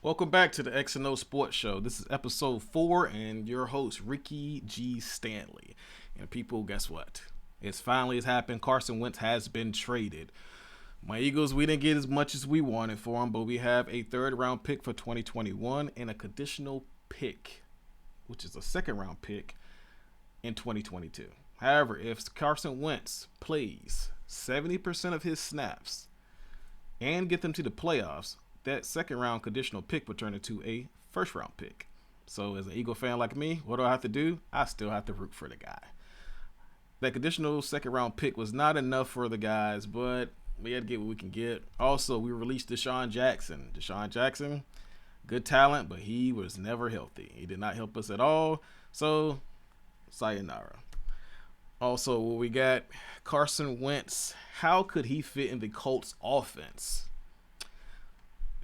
Welcome back to the xandosports Show. This is episode 4 and your host, Ricky G. Stanley. And people, guess what? It's finally happened. Carson Wentz has been traded. My Eagles, we didn't get as much as we wanted for him, but we have a third-round pick for 2021 and a conditional pick, which is a second-round pick in 2022. However, if Carson Wentz plays 70% of his snaps and get them to the playoffs, that second round conditional pick would turn into a first round pick. So as an Eagle fan like me, what do I have to do? I still have to root for the guy. That conditional second round pick was not enough for the guys, but we had to get what we can get. Also, we released Desean Jackson. Desean Jackson, good talent, but he was never healthy. He did not help us at all. So, sayonara. Also, we got Carson Wentz. How could he fit in the Colts offense?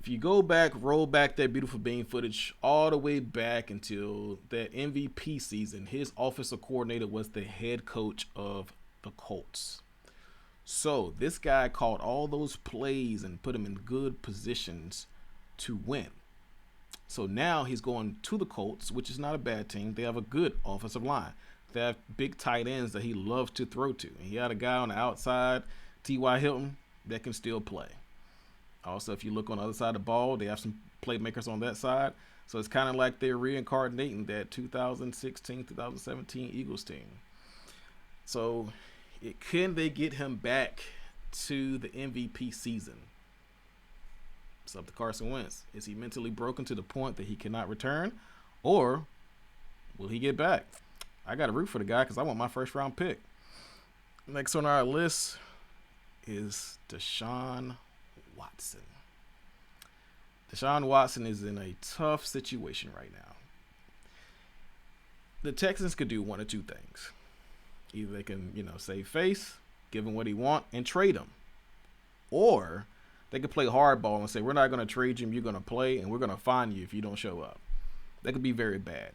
If you go back, roll back that beautiful bean footage all the way back until that MVP season, his offensive coordinator was the head coach of the Colts. So this guy called all those plays and put him in good positions to win. So now he's going to the Colts, which is not a bad team. They have a good offensive line. They have big tight ends that he loves to throw to. And he had a guy on the outside, T.Y. Hilton, that can still play. Also, if you look on the other side of the ball, they have some playmakers on that side. So it's kind of like they're reincarnating that 2016, 2017 Eagles team. So can they get him back to the MVP season? It's up to Carson Wentz. Is he mentally broken to the point that he cannot return? Or will he get back? I got to root for the guy because I want my first round pick. Next on our list is Desean Watson. Desean Watson is in a tough situation right now. The Texans could do one of two things. Either they can, save face, give him what he wants, and trade him. Or they could play hardball and say, we're not going to trade you, you're going to play, and we're going to fine you if you don't show up. That could be very bad.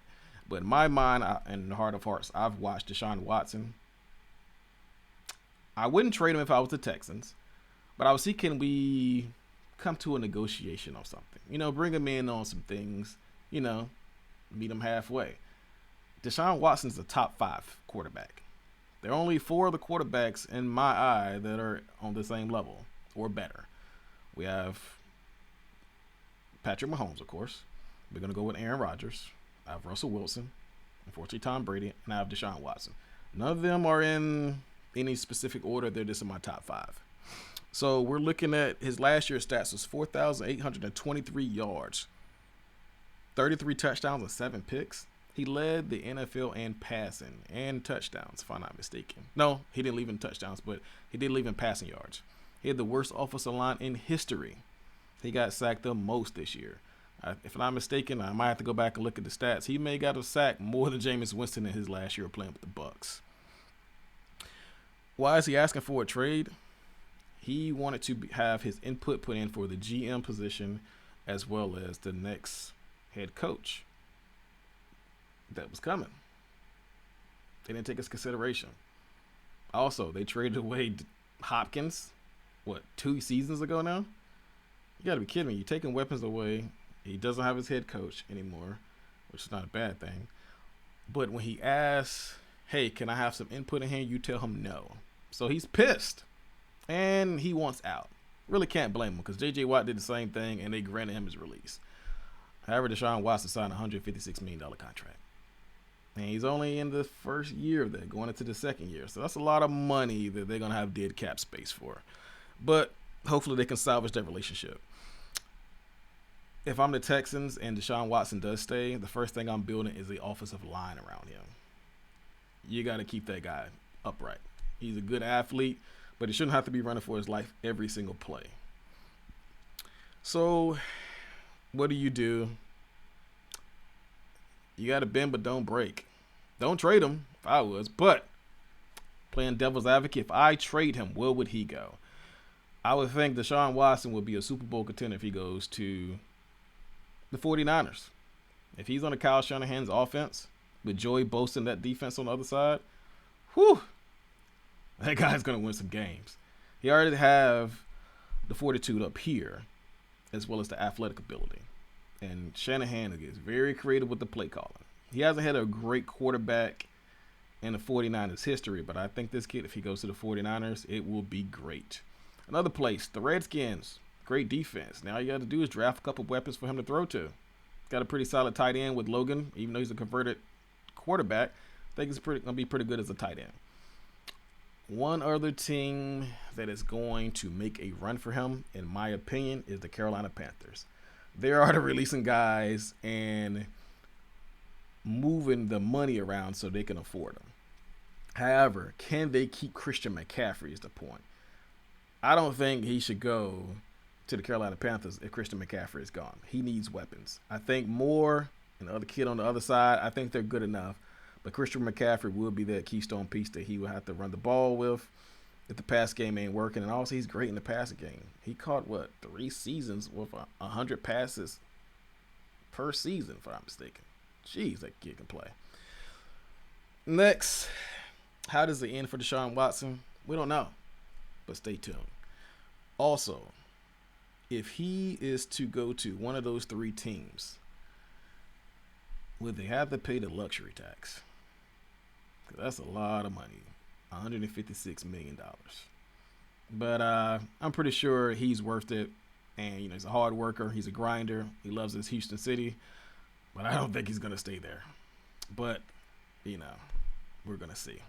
But in my mind, and in the heart of hearts, I've watched Desean Watson. I wouldn't trade him if I was the Texans. But I would see, can we come to a negotiation or something? Bring him in on some things, meet him halfway. Desean Watson's a top 5 quarterback. There are only 4 of the quarterbacks in my eye that are on the same level or better. We have Patrick Mahomes, of course. We're going to go with Aaron Rodgers. I have Russell Wilson. Unfortunately, Tom Brady. And I have Desean Watson. None of them are in any specific order. They're just in my top 5. So we're looking at his last year's stats was 4,823 yards, 33 touchdowns and 7 picks. He led the NFL in passing and touchdowns, if I'm not mistaken. No, he didn't leave in touchdowns, but he did leave in passing yards. He had the worst offensive line in history. He got sacked the most this year. If I'm not mistaken, I might have to go back and look at the stats. He may have got a sack more than Jameis Winston in his last year playing with the Bucs. Why is he asking for a trade? He wanted to have his input put in for the GM position as well as the next head coach that was coming. They didn't take his consideration. Also, they traded away Hopkins, 2 seasons ago now? You got to be kidding me. You're taking weapons away. He doesn't have his head coach anymore, which is not a bad thing. But when he asks, hey, can I have some input in here? You tell him no. So he's pissed. And he wants out. Really can't blame him because J.J. Watt did the same thing and they granted him his release. However, Desean Watson signed a $156 million contract. And he's only in the first year of that, going into the second year. So that's a lot of money that they're going to have dead cap space for. But hopefully they can salvage that relationship. If I'm the Texans and Desean Watson does stay, the first thing I'm building is the offensive line around him. You got to keep that guy upright. He's a good athlete. But he shouldn't have to be running for his life every single play. So, what do? You got to bend but don't break. Don't trade him if I was. But, playing devil's advocate, if I trade him, where would he go? I would think Desean Watson would be a Super Bowl contender if he goes to the 49ers. If he's on the Kyle Shanahan's offense, with Joey Bosa and that defense on the other side, whew. That guy's going to win some games. He already have the fortitude up here as well as the athletic ability. And Shanahan gets very creative with the play calling. He hasn't had a great quarterback in the 49ers history, but I think this kid, if he goes to the 49ers, it will be great. Another place, the Redskins. Great defense. Now all you got to do is draft a couple weapons for him to throw to. Got a pretty solid tight end with Logan, even though he's a converted quarterback. I think he's going to be pretty good as a tight end. One other team that is going to make a run for him, in my opinion, is the Carolina Panthers. They are releasing guys and moving the money around so they can afford them. However, can they keep Christian McCaffrey is the point. I don't think he should go to the Carolina Panthers if Christian McCaffrey is gone. He needs weapons. I think Moore and the other kid on the other side, I think they're good enough. But Christian McCaffrey will be that keystone piece that he will have to run the ball with if the pass game ain't working. And also, he's great in the passing game. He caught, 3 seasons with 100 passes per season, if I'm not mistaken. Jeez, that kid can play. Next, how does it end for Desean Watson? We don't know, but stay tuned. Also, if he is to go to one of those 3 teams, would they have to pay the luxury tax? Because that's a lot of money, $156 million. But I'm pretty sure he's worth it. And, he's a hard worker. He's a grinder. He loves his Houston city. But I don't think he's going to stay there. But, we're going to see.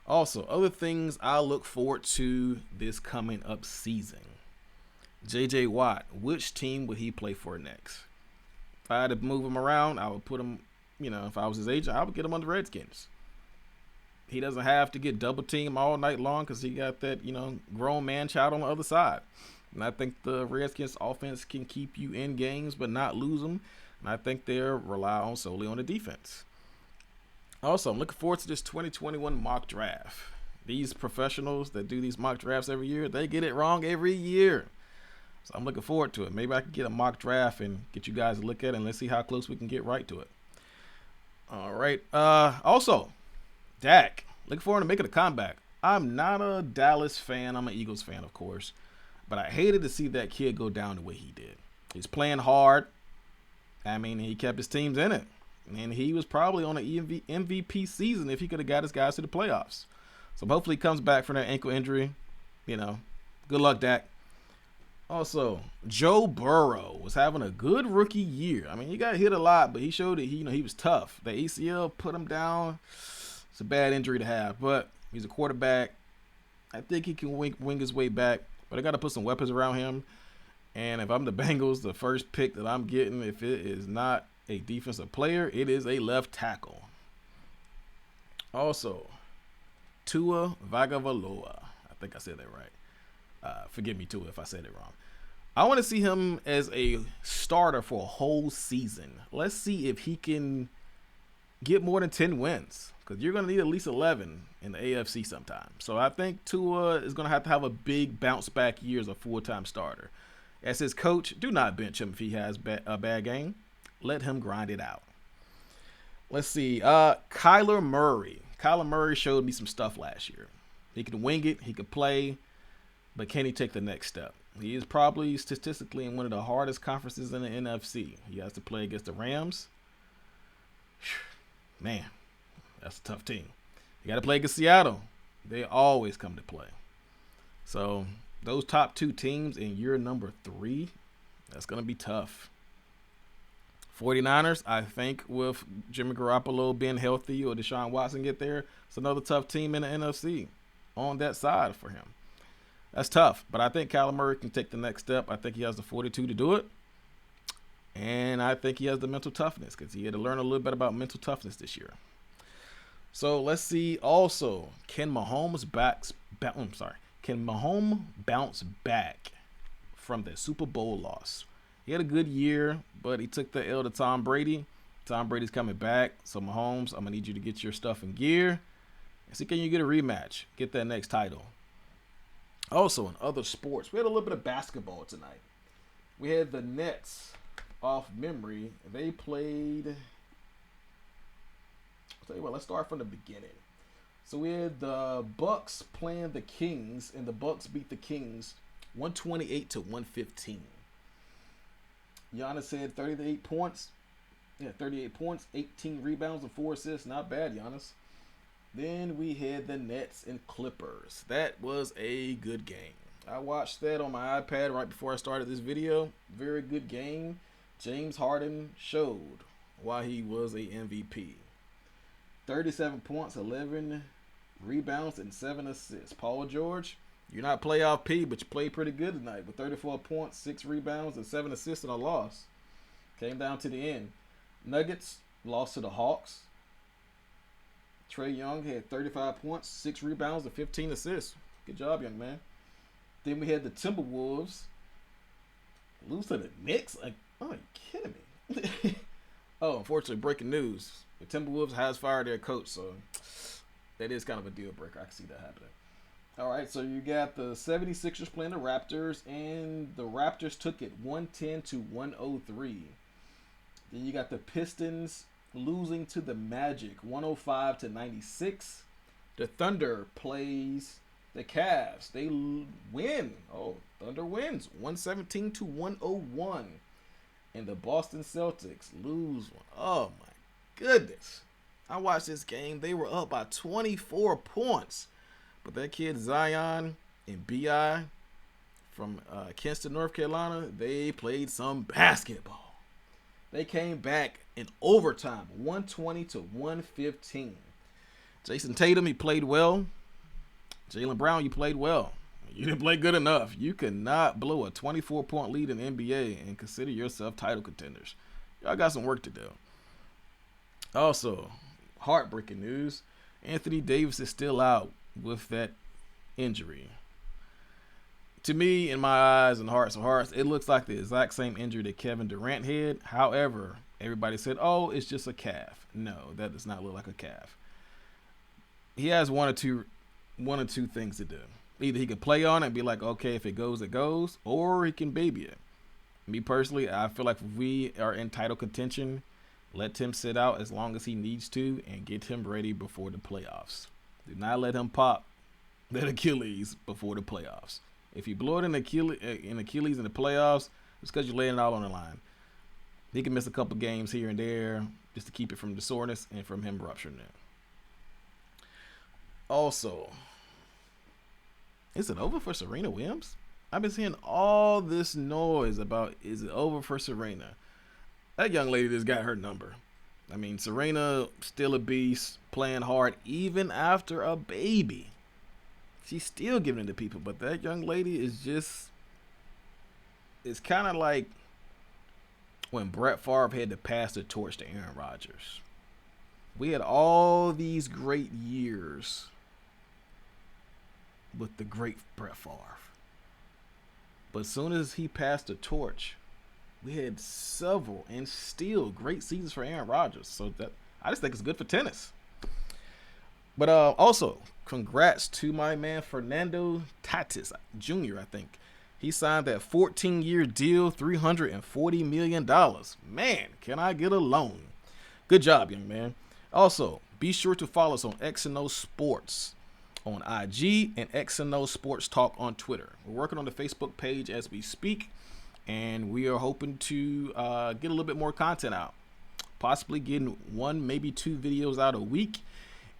Also, other things I look forward to this coming up season. J.J. Watt, which team would he play for next? If I had to move him around, I would put him, if I was his agent, I would get him on the Redskins. He doesn't have to get double teamed all night long because he got that, grown man child on the other side. And I think the Redskins offense can keep you in games but not lose them. And I think they'll rely solely on the defense. Also, I'm looking forward to this 2021 mock draft. These professionals that do these mock drafts every year, they get it wrong every year. So I'm looking forward to it. Maybe I can get a mock draft and get you guys to look at it, and let's see how close we can get right to it. All right. Also, Dak, looking forward to making a comeback. I'm not a Dallas fan. I'm an Eagles fan, of course. But I hated to see that kid go down the way he did. He's playing hard. I mean, he kept his teams in it. And he was probably on an MVP season if he could have got his guys to the playoffs. So hopefully he comes back from that ankle injury. Good luck, Dak. Also, Joe Burrow was having a good rookie year. I mean, he got hit a lot, but he showed that he was tough. The ACL put him down. It's a bad injury to have, but he's a quarterback. I think he can wing his way back, but I got to put some weapons around him. And if I'm the Bengals, the first pick that I'm getting, if it is not a defensive player, it is a left tackle. Also, Tua Tagovailoa. I think I said that right. Forgive me, Tua, if I said it wrong. I want to see him as a starter for a whole season. Let's see if he can get more than 10 wins, because you're going to need at least 11 in the AFC sometime. So I think Tua is going to have a big bounce back year as a full-time starter. As his coach, do not bench him if he has a bad game. Let him grind it out. Let's see. Kyler Murray. Kyler Murray showed me some stuff last year. He can wing it. He can play. But can he take the next step? He is probably statistically in one of the hardest conferences in the NFC. He has to play against the Rams. Man, that's a tough team. You got to play against Seattle. They always come to play. So those top 2 teams in year number 3, that's going to be tough. 49ers, I think with Jimmy Garoppolo being healthy or Desean Watson get there, it's another tough team in the NFC on that side for him. That's tough, but I think Kyler Murray can take the next step. I think he has the fortitude to do it, and I think he has the mental toughness because he had to learn a little bit about mental toughness this year. So let's see. Also, can Mahomes bounce back from the Super Bowl loss? He had a good year, but he took the L to Tom Brady. Tom Brady's coming back, so Mahomes, I'm gonna need you to get your stuff in gear and see, can you get a rematch, get that next title. Also, in other sports, we had a little bit of basketball tonight. We had the Nets, off memory. They played. I'll tell you what, let's start from the beginning. So we had the Bucks playing the Kings, and the Bucks beat the Kings 128-115. Giannis had 38 points. Yeah, 38 points, 18 rebounds, and 4 assists. Not bad, Giannis. Then we had the Nets and Clippers. That was a good game. I watched that on my iPad right before I started this video. Very good game. James Harden showed why he was a MVP. 37 points, 11 rebounds, and 7 assists. Paul George, you're not playoff P, but you played pretty good tonight with 34 points, 6 rebounds, and 7 assists in a loss. Came down to the end. Nuggets lost to the Hawks. Trae Young had 35 points, 6 rebounds, and 15 assists. Good job, young man. Then we had the Timberwolves lose to the Knicks. Like, oh, are you kidding me? Oh, unfortunately, breaking news. The Timberwolves has fired their coach, so that is kind of a deal breaker. I can see that happening. All right, so you got the 76ers playing the Raptors, and the Raptors took it 110 to 103. Then you got the Pistons losing to the Magic 105 to 96. The Thunder plays the Cavs. They win. Oh, Thunder wins 117 to 101. And the Boston Celtics lose. Oh my goodness. I watched this game. They were up by 24 points. But that kid Zion and B.I. from Kinston, North Carolina, they played some basketball. They came back in overtime, 120 to 115. Jason Tatum, he played well. Jaylen Brown, you played well. You didn't play good enough. You could not blow a 24-point lead in the NBA and consider yourself title contenders. Y'all got some work to do. Also, heartbreaking news. Anthony Davis is still out with that injury. To me, in my eyes and hearts of hearts, it looks like the exact same injury that Kevin Durant had. However, everybody said, oh, it's just a calf. No, that does not look like a calf. He has one or two things to do. Either he can play on it and be like, okay, if it goes, it goes, or he can baby it. Me personally, I feel like if we are in title contention, let him sit out as long as he needs to and get him ready before the playoffs. Do not let him pop that Achilles before the playoffs. If you blow it in Achilles in the playoffs, it's because you're laying it all on the line. He can miss a couple games here and there just to keep it from the soreness and from him rupturing it. Also, is it over for Serena Williams? I've been seeing all this noise about, is it over for Serena? That young lady just got her number. I mean, Serena still a beast, playing hard even after a baby. She's still giving it to people, but that young lady is just, it's kind of like when Brett Favre had to pass the torch to Aaron Rodgers. We had all these great years with the great Brett Favre. But as soon as he passed the torch, we had several and still great seasons for Aaron Rodgers. So that, I just think it's good for tennis. But also, congrats to my man Fernando Tatis Jr., I think. He signed that 14-year deal, $340 million. Man, can I get a loan? Good job, young man. Also, be sure to follow us on xandosports on IG and xandosports Talk on Twitter. We're working on the Facebook page as we speak, and we are hoping to get a little bit more content out. Possibly getting 1, maybe 2 videos out a week.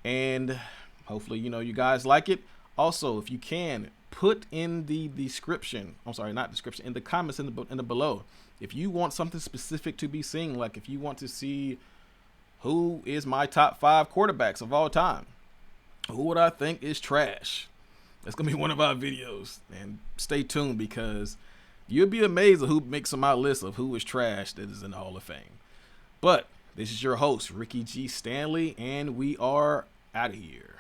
And hopefully, you guys like it. Also, if you can, put in the description, in the comments in the below, if you want something specific to be seen, like if you want to see who is my top 5 quarterbacks of all time, who would I think is trash, that's going to be one of our videos. And stay tuned, because you'll be amazed at who makes my list of who is trash that is in the Hall of Fame. But this is your host, Ricky G. Stanley, and we are out of here.